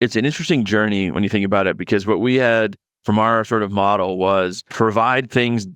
it's an interesting journey when you think about it, because what we had from our sort of model was provide things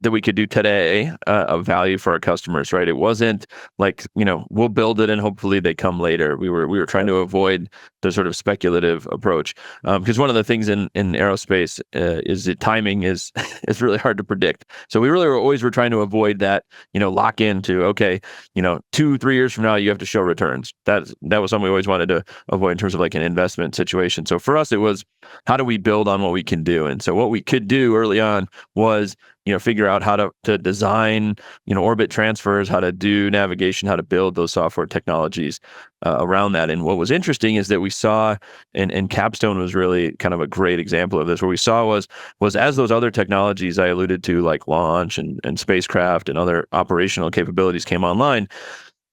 that we could do today of value for our customers, right? It wasn't like, we'll build it and hopefully they come later. We were trying to avoid the sort of speculative approach, because one of the things in aerospace is that timing is is really hard to predict. So we really were trying to avoid that, lock into, okay, 2-3 years from now you have to show returns. That was something we always wanted to avoid in terms of like an investment situation. So for us, it was, how do we build on what we can do? And so what we could do early on was, figure out how to design, orbit transfers, how to do navigation, how to build those software technologies around that. And what was interesting is that we saw, and Capstone was really kind of a great example of this. What we saw was as those other technologies I alluded to, like launch and spacecraft and other operational capabilities came online,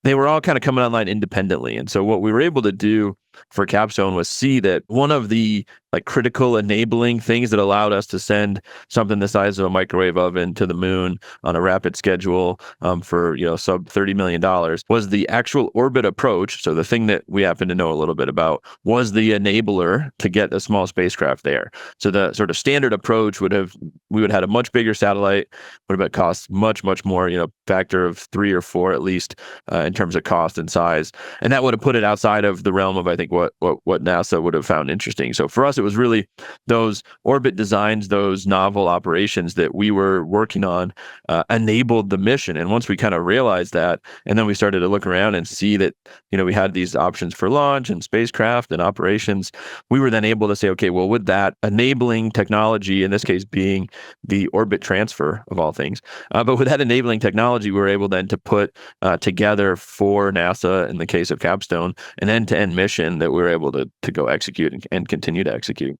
they were all kind of coming online independently. And so what we were able to do for Capstone was see that one of the like critical enabling things that allowed us to send something the size of a microwave oven to the moon on a rapid schedule for sub $30 million was the actual orbit approach. So the thing that we happen to know a little bit about was the enabler to get a small spacecraft there. So the sort of standard approach we would have had a much bigger satellite, would have cost much more, factor of 3 or 4 at least in terms of cost and size, and that would have put it outside of the realm of, I think, what NASA would have found interesting. So for us, it was really those orbit designs, those novel operations that we were working on enabled the mission. And once we kind of realized that, and then we started to look around and see that, we had these options for launch and spacecraft and operations, we were then able to say, okay, well, with that enabling technology, in this case being the orbit transfer of all things, but with that enabling technology, we were able then to put together for NASA, in the case of Capstone, an end-to-end mission that we were able to go execute and continue to execute.